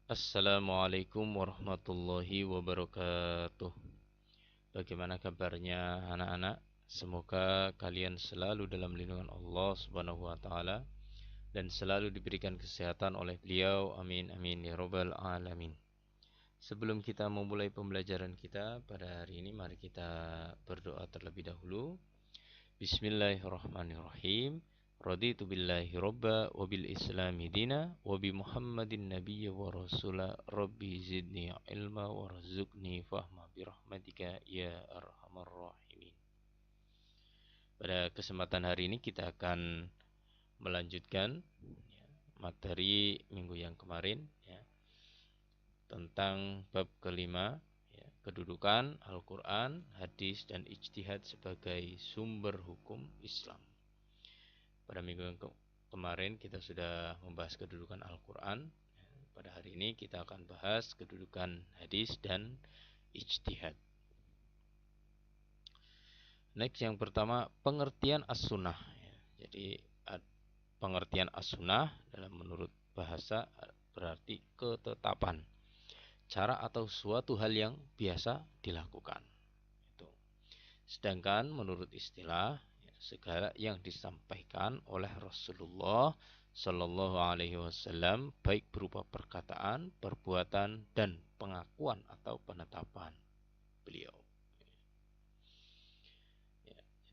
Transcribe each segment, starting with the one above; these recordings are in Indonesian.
Assalamualaikum warahmatullahi wabarakatuh. Bagaimana kabarnya anak-anak? Semoga kalian selalu dalam lindungan Allah Subhanahu wa taala dan selalu diberikan kesehatan oleh beliau. Amin amin ya rabbal alamin. Sebelum kita memulai pembelajaran kita pada hari ini, mari kita berdoa terlebih dahulu. Bismillahirrahmanirrahim. Raditu billahi robba wa bil islami dina wa bi muhammadin nabiyya wa rasula rabbi zidni ilma warzuqni fahma birahmatika ya arhamar rahimin. Pada kesempatan hari ini kita akan melanjutkan materi minggu yang kemarin tentang bab kelima, kedudukan Al-Quran, hadis, dan ijtihad sebagai sumber hukum Islam. Pada minggu yang kemarin kita sudah membahas kedudukan Al-Quran. Pada hari ini kita akan bahas kedudukan hadis dan ijtihad. Next, yang pertama, pengertian as-sunnah. Jadi pengertian as-sunnah dalam menurut bahasa berarti ketetapan, cara atau suatu hal yang biasa dilakukan. Sedangkan menurut istilah, segala yang disampaikan oleh Rasulullah Shallallahu Alaihi Wasallam baik berupa perkataan, perbuatan, dan pengakuan atau penetapan beliau.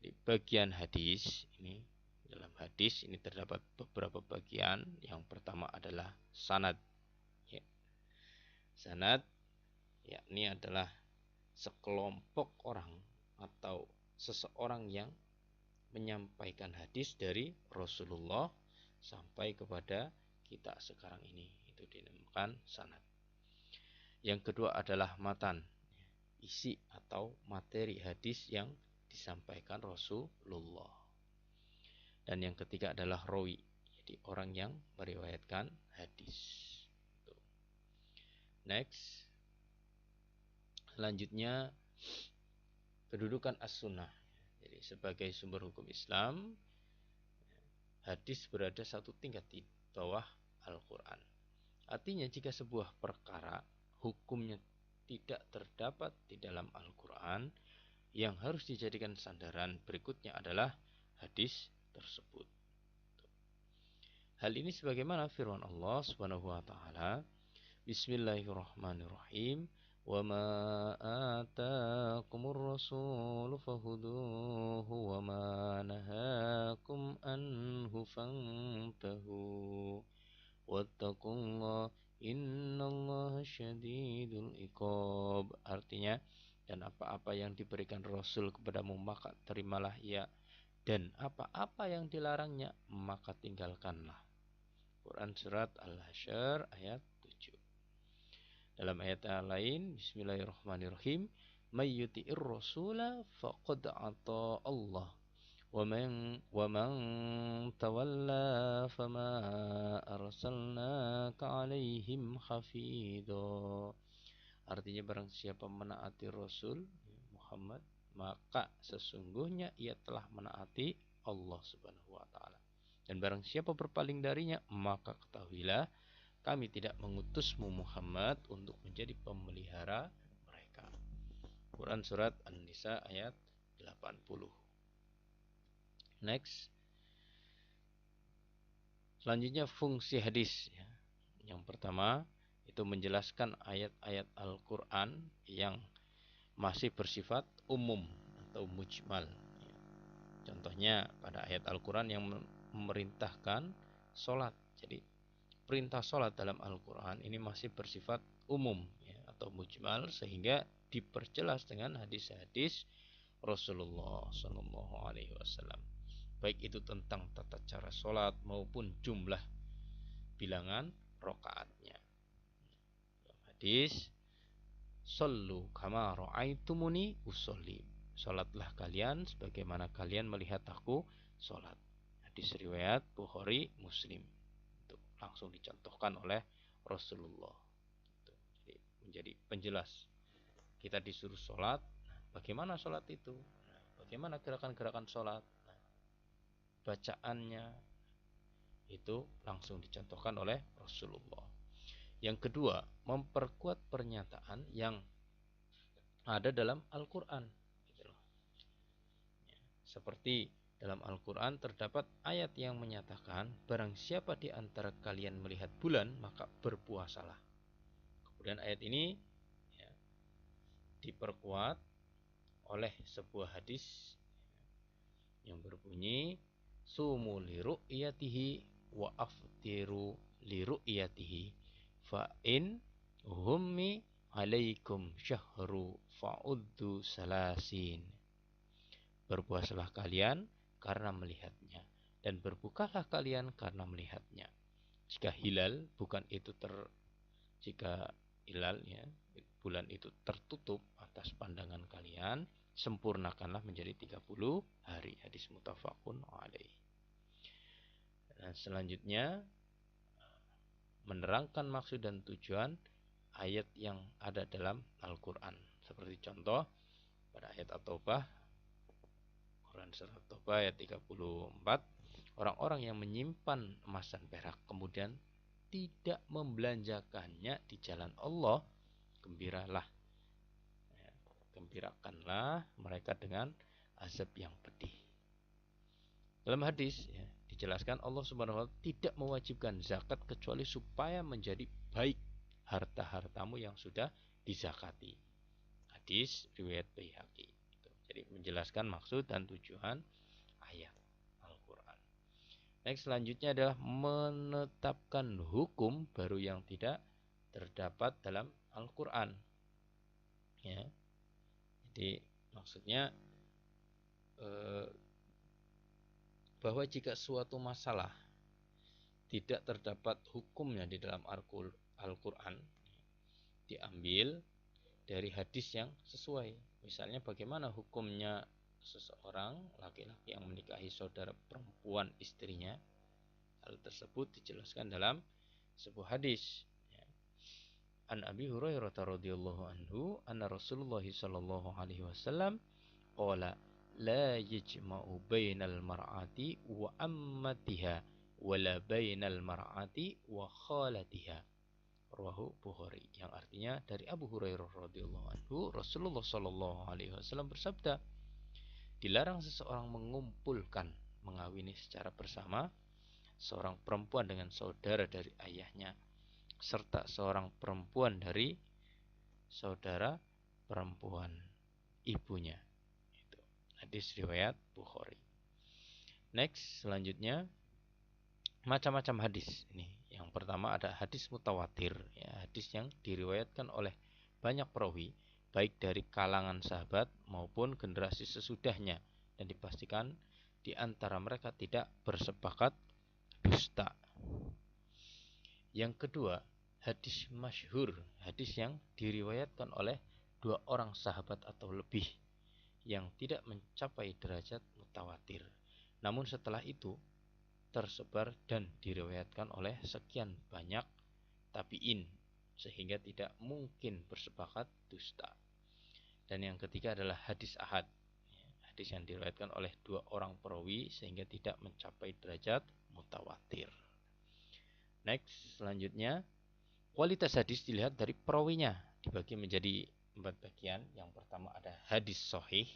Jadi bagian hadis ini, dalam hadis ini terdapat beberapa bagian. Yang pertama adalah sanad. Sanad yakni adalah sekelompok orang atau seseorang yang menyampaikan hadis dari Rasulullah sampai kepada kita sekarang ini. Itu dinamakan sanad. Yang kedua adalah matan, isi atau materi hadis yang disampaikan Rasulullah. Dan yang ketiga adalah rawi, jadi orang yang meriwayatkan hadis. Next, selanjutnya kedudukan as-sunnah. Jadi sebagai sumber hukum Islam, hadis berada satu tingkat di bawah Al-Quran. Artinya jika sebuah perkara hukumnya tidak terdapat di dalam Al-Quran, yang harus dijadikan sandaran berikutnya adalah hadis tersebut. Hal ini sebagaimana firman Allah Subhanahu wa taala, Bismillahirrahmanirrahim. وَمَا آتَاكُمُ الرَّسُولُ فَخُذُوهُ وَمَا نَهَاكُمْ عَنْهُ فَانْتَهُوا وَاتَّقُوا اللَّهَ إِنَّ اللَّهَ شَدِيدُ الْعِقَابِ. Artinya, dan apa-apa yang diberikan Rasul kepadamu maka terimalah ia, dan apa-apa yang dilarangnya maka tinggalkanlah. Quran surat Al-Hasyr ayat 7. Dalam ayat lain, Bismillahirrahmanirrahim, may yuti'ir rasula faqad ata Allah wa man tawalla fama arsalnaka alaihim hafidha. Artinya barang siapa menaati Rasul Muhammad, maka sesungguhnya ia telah menaati Allah Subhanahu wa taala. Dan barang siapa berpaling darinya, maka ketahuilah kami tidak mengutusmu Muhammad untuk menjadi pemelihara mereka. Quran surat An-Nisa ayat 80. Next. Selanjutnya fungsi hadis. Yang pertama itu menjelaskan ayat-ayat Al-Quran yang masih bersifat umum atau mujmal. Contohnya pada ayat Al-Quran yang memerintahkan sholat. Jadi perintah sholat dalam Al-Quran ini masih bersifat umum atau mujmal, sehingga diperjelas dengan hadis-hadis Rasulullah Shallallahu Alaihi Wasallam, baik itu tentang tata cara sholat maupun jumlah bilangan rokaatnya. Hadis, Sallu kama ra'aitumuni usolli. Sholatlah kalian sebagaimana kalian melihat aku sholat. Hadis riwayat Bukhari Muslim. Langsung dicontohkan oleh Rasulullah. Jadi menjadi penjelas. Kita disuruh sholat, bagaimana sholat itu? Bagaimana gerakan-gerakan sholat? Bacaannya itu langsung dicontohkan oleh Rasulullah. Yang kedua, memperkuat pernyataan yang ada dalam Al-Quran. Gitu loh. Seperti dalam Al-Quran terdapat ayat yang menyatakan barang siapa di antara kalian melihat bulan maka berpuasalah. Kemudian ayat ini ya, diperkuat oleh sebuah hadis yang berbunyi sumu li ru'yatihi wa aftiru li ru'yatihi fa in hummi alaikum syahru fa'uddu salasin. Berpuasalah kalian karena melihatnya dan berbukalah kalian karena melihatnya. Jika hilal jika hilal ya, bulan itu tertutup atas pandangan kalian, sempurnakanlah menjadi 30 hari. Hadis muttafaqun alaih. Dan selanjutnya menerangkan maksud dan tujuan ayat yang ada dalam Al-Quran. Seperti contoh pada ayat At-Taubah, Quran Surah At-Taubah ayat 34, orang-orang yang menyimpan emas dan perak kemudian tidak membelanjakannya di jalan Allah, gembiralah, gembirakanlah mereka dengan azab yang pedih. Dalam hadis ya, dijelaskan Allah Subhanahu wa taala tidak mewajibkan zakat kecuali supaya menjadi baik harta-hartamu yang sudah dizakati. Hadis riwayat Baihaqi. Jadi menjelaskan maksud dan tujuan ayat Al-Quran. Next, selanjutnya adalah menetapkan hukum baru yang tidak terdapat dalam Al-Quran. Ya. Jadi maksudnya bahwa jika suatu masalah tidak terdapat hukumnya di dalam Al-Quran, diambil dari hadis yang sesuai. Misalnya bagaimana hukumnya seseorang laki-laki yang menikahi saudara perempuan istrinya. Hal tersebut dijelaskan dalam sebuah hadis. An Abi Hurairah radhiyallahu anhu anna Rasulullah sallallahu alaihi wasallam qala la yajma'u bainal mar'ati wa ammatiha wala bainal mar'ati wa khalatiha. Rawahu Bukhari, yang artinya dari Abu Hurairah radhiyallahu anhu, Rasulullah sallallahu alaihi wasallam bersabda, dilarang seseorang mengumpulkan, mengawini secara bersama seorang perempuan dengan saudara dari ayahnya serta seorang perempuan dari saudara perempuan ibunya. Itu hadis riwayat Bukhari. Next, selanjutnya macam-macam hadis ini. Yang pertama ada hadis mutawatir, ya, hadis yang diriwayatkan oleh banyak perawi, baik dari kalangan sahabat maupun generasi sesudahnya, dan dipastikan di antara mereka tidak bersepakat dusta. Yang kedua, hadis masyhur, hadis yang diriwayatkan oleh 2 orang sahabat atau lebih, yang tidak mencapai derajat mutawatir. Namun setelah itu tersebar dan diriwayatkan oleh sekian banyak tabi'in sehingga tidak mungkin bersepakat dusta. Dan yang ketiga adalah hadis ahad, hadis yang diriwayatkan oleh 2 orang perawi sehingga tidak mencapai derajat mutawatir. Next, selanjutnya kualitas hadis dilihat dari perawinya, dibagi menjadi 4 bagian. Yang pertama ada hadis sahih,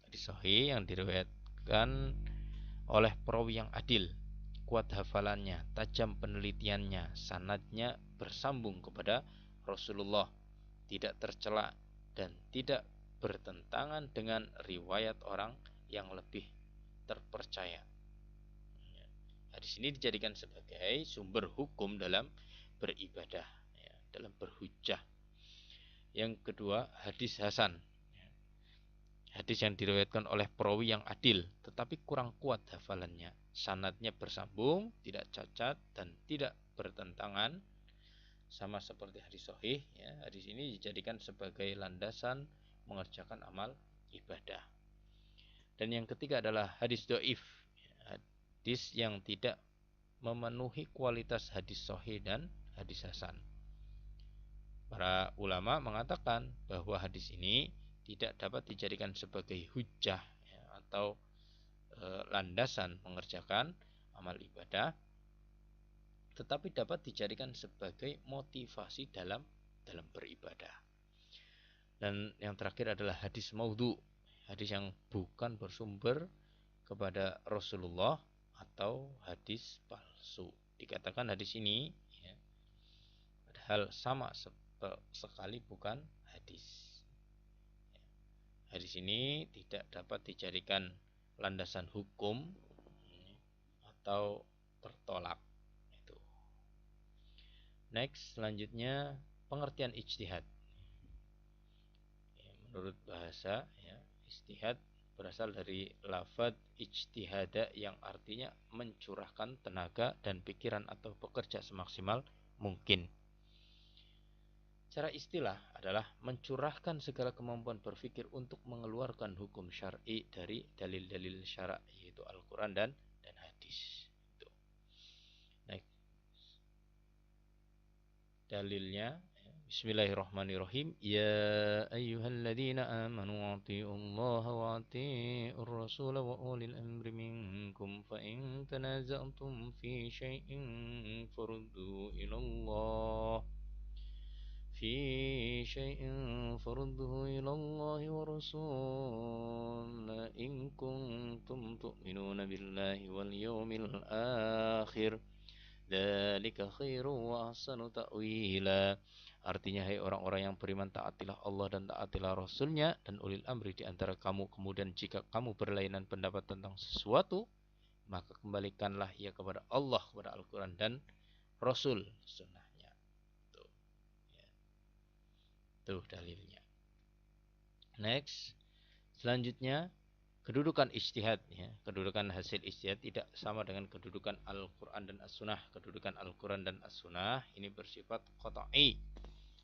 hadis sahih yang diriwayatkan oleh perawi yang adil, kuat hafalannya, tajam penelitiannya, sanadnya bersambung kepada Rasulullah, tidak tercela dan tidak bertentangan dengan riwayat orang yang lebih terpercaya. Hadis ini dijadikan sebagai sumber hukum dalam beribadah, dalam berhujjah. Yang kedua, hadis hasan, hadis yang diriwayatkan oleh perawi yang adil tetapi kurang kuat hafalannya, sanadnya bersambung, tidak cacat dan tidak bertentangan, sama seperti hadis sahih. Hadis ini dijadikan sebagai landasan mengerjakan amal ibadah. Dan yang ketiga adalah hadis dhaif, hadis yang tidak memenuhi kualitas hadis sahih dan hadis hasan. Para ulama mengatakan bahwa hadis ini tidak dapat dijadikan sebagai hujjah atau landasan mengerjakan amal ibadah, tetapi dapat dijadikan sebagai motivasi dalam beribadah. Dan yang terakhir adalah hadis maudhu, hadis yang bukan bersumber kepada Rasulullah atau hadis palsu. Dikatakan hadis ini ya, padahal sama sekali bukan hadis. Hadis ini tidak dapat dijadikan landasan hukum atau tertolak. Itu. Next, selanjutnya pengertian ijtihad. Menurut bahasa, ya, ijtihad berasal dari lafaz ijtihada yang artinya mencurahkan tenaga dan pikiran atau bekerja semaksimal mungkin. Secara istilah adalah mencurahkan segala kemampuan berpikir untuk mengeluarkan hukum syar'i dari dalil-dalil syara' yaitu Al-Quran dan hadis. Itu. Nah, dalilnya Bismillahirrahmanirrahim. Ya ayyuhalladzina amanu atiiullaha wa atiiur rasul wa ulil amri minkum fa in tanaza'tum fi syai'in farudduhu ilallah wa rasul in kuntum tu'minuna billahi wal yawmil akhir dzalika khairu wa ahsanu ta'wila. Artinya, hai orang-orang yang beriman, taatilah Allah dan taatilah Rasulnya dan ulil amri di antara kamu. Kemudian jika kamu berlainan pendapat tentang sesuatu, maka kembalikanlah ia kepada Allah, kepada Al-Quran dan Rasul sunnahnya. Tuh, ya. Tuh dalilnya. Next, selanjutnya kedudukan ijtihad, ya. Kedudukan hasil ijtihad tidak sama dengan kedudukan Al-Quran dan As-Sunnah. Kedudukan Al-Quran dan As-Sunnah ini bersifat qat'i.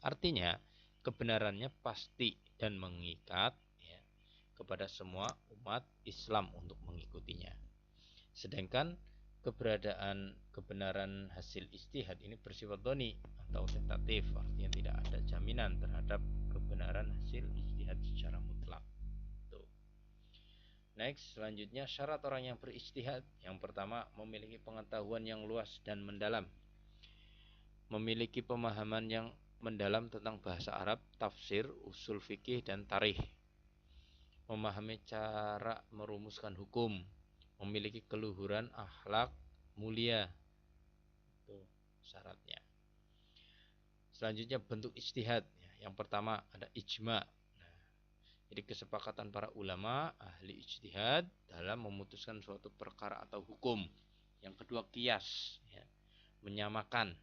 Artinya kebenarannya pasti dan mengikat, ya, kepada semua umat Islam untuk mengikutinya. Sedangkan kebenaran hasil ijtihad ini bersifat dhoni atau tentatif, artinya tidak ada jaminan terhadap kebenaran hasil ijtihad secara mutlak. Next, selanjutnya syarat orang yang berijtihad. Yang pertama, memiliki pengetahuan yang luas dan mendalam, memiliki pemahaman yang mendalam tentang bahasa Arab, tafsir, usul fikih, dan tarikh, memahami cara merumuskan hukum, memiliki keluhuran akhlak mulia. Itu syaratnya. Selanjutnya bentuk ijtihad. Yang pertama ada ijma. Jadi kesepakatan para ulama ahli ijtihad dalam memutuskan suatu perkara atau hukum. Yang kedua qiyas, ya, menyamakan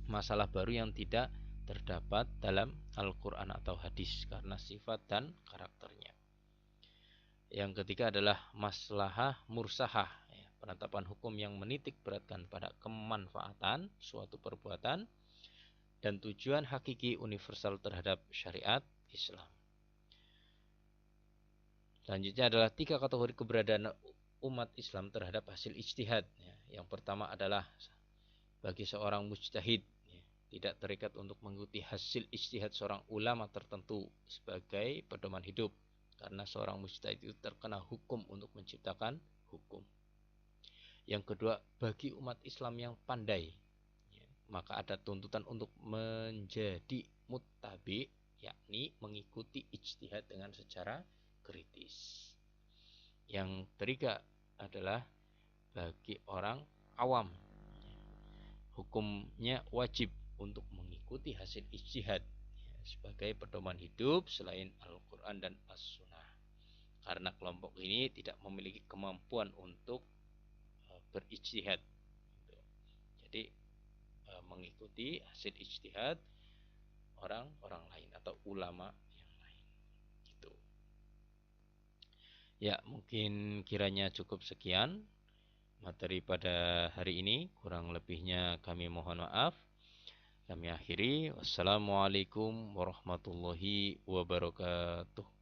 masalah baru yang tidak terdapat dalam Al-Quran atau hadis karena sifat dan karakternya. Yang ketiga adalah maslahah mursahah, ya, penetapan hukum yang menitik beratkan pada kemanfaatan suatu perbuatan dan tujuan hakiki universal terhadap syariat Islam. Selanjutnya adalah 3 kategori keberadaan umat Islam terhadap hasil ijtihad. Yang pertama adalah bagi seorang mujtahid, tidak terikat untuk mengikuti hasil ijtihad seorang ulama tertentu sebagai pedoman hidup, karena seorang mujtahid itu terkena hukum untuk menciptakan hukum. Yang kedua, bagi umat Islam yang pandai, maka ada tuntutan untuk menjadi muttabi, yakni mengikuti ijtihad dengan secara kritis. Yang ketiga adalah bagi orang awam, hukumnya wajib untuk mengikuti hasil ijtihad, ya, sebagai pedoman hidup selain Al-Quran dan As-Sunnah, karena kelompok ini tidak memiliki kemampuan untuk berijtihad. Jadi mengikuti hasil ijtihad orang lain atau ulama yang lain. Gitu. Ya, mungkin kiranya cukup sekian materi pada hari ini. Kurang lebihnya kami mohon maaf. Kami akhiri. Wassalamualaikum warahmatullahi wabarakatuh.